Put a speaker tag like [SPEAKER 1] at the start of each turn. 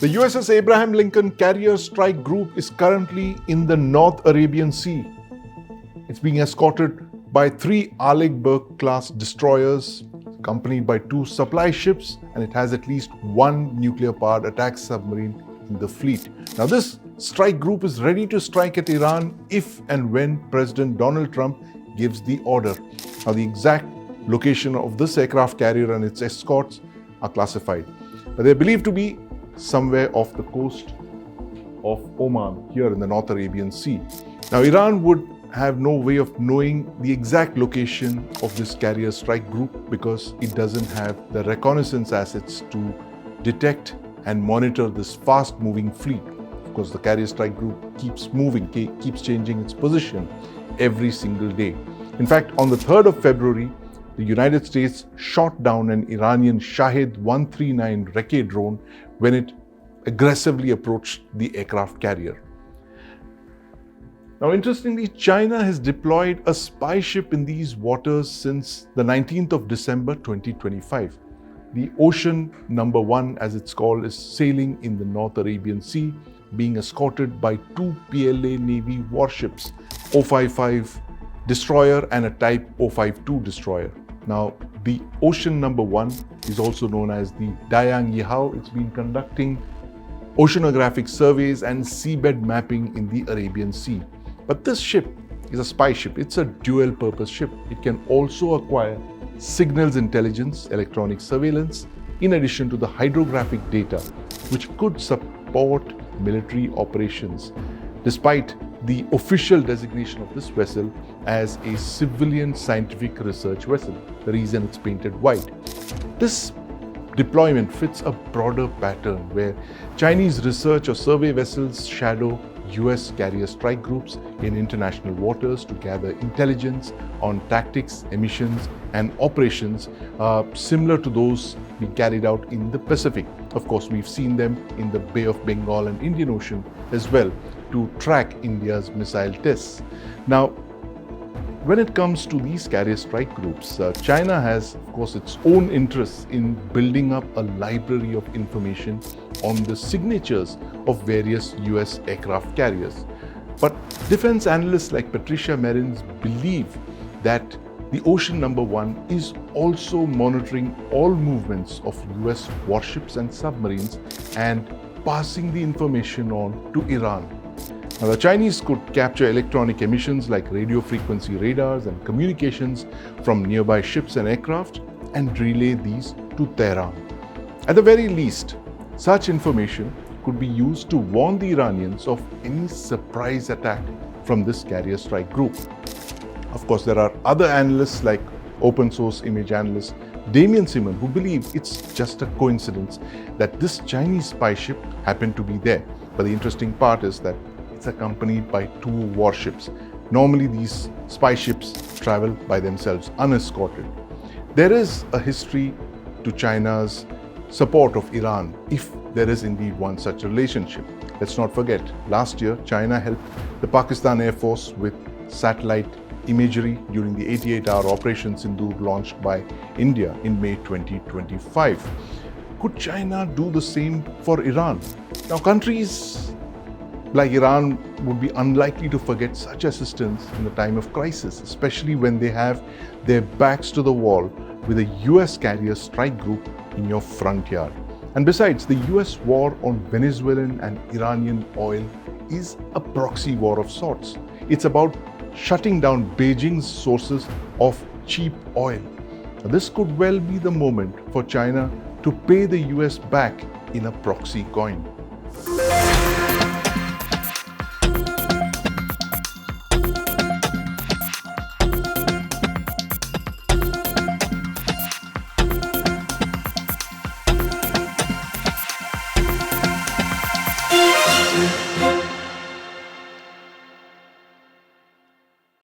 [SPEAKER 1] The USS Abraham Lincoln Carrier Strike Group is currently in the North Arabian Sea. It's being escorted by 3 Arleigh Burke-class destroyers, accompanied by 2 supply ships, and it has at least 1 nuclear-powered attack submarine in the fleet. Now, this strike group is ready to strike at Iran if and when President Donald Trump gives the order. Now, the exact location of this aircraft carrier and its escorts are classified, but they're believed to be somewhere off the coast of Oman, here in the North Arabian Sea. Now, Iran would have no way of knowing the exact location of this carrier strike group because it doesn't have the reconnaissance assets to detect and monitor this fast-moving fleet. Of course, the carrier strike group keeps moving, keeps changing its position every single day. In fact, on the 3rd of February, the United States shot down an Iranian Shahed 139 Recce drone when it aggressively approached the aircraft carrier. Now, interestingly, China has deployed a spy ship in these waters since the 19th of December 2025. The Ocean Number 1, as it's called, is sailing in the North Arabian Sea, being escorted by 2 PLA Navy warships, 055 destroyer and a Type 052 destroyer. Now, the Ocean Number 1 is also known as the Dayang Yihao. It's been conducting oceanographic surveys and seabed mapping in the Arabian Sea. But this ship is a spy ship. It's a dual-purpose ship. It can also acquire signals intelligence, electronic surveillance, in addition to the hydrographic data, which could support military operations, despite the official designation of this vessel as a civilian scientific research vessel. The reason it's painted white. This deployment fits a broader pattern where Chinese research or survey vessels shadow US carrier strike groups in international waters to gather intelligence on tactics, emissions, and operations similar to those being carried out in the Pacific. Of course, we've seen them in the Bay of Bengal and Indian Ocean as well to track India's missile tests. Now, when it comes to these carrier strike groups, China has, of course, its own interests in building up a library of information on the signatures of various US aircraft carriers. But defense analysts like Patricia Merins believe that the Ocean Number 1 is also monitoring all movements of US warships and submarines and passing the information on to Iran. Now, the Chinese could capture electronic emissions like radio frequency radars and communications from nearby ships and aircraft and relay these to Tehran. At the very least, such information could be used to warn the Iranians of any surprise attack from this carrier strike group. Of course, there are other analysts like open source image analyst Damien Simon who believe it's just a coincidence that this Chinese spy ship happened to be there. But the interesting part is that it's accompanied by 2 warships. Normally, these spy ships travel by themselves, unescorted. There is a history to China's support of Iran, if there is indeed one such relationship. Let's not forget, last year, China helped the Pakistan Air Force with satellite imagery during the 88-hour Operation Sindoor launched by India in May 2025. Could China do the same for Iran? Now, countries like Iran would be unlikely to forget such assistance in a time of crisis, especially when they have their backs to the wall with a US carrier strike group in your front yard. And besides, the US war on Venezuelan and Iranian oil is a proxy war of sorts. It's about shutting down Beijing's sources of cheap oil. Now, this could well be the moment for China to pay the US back in a proxy coin.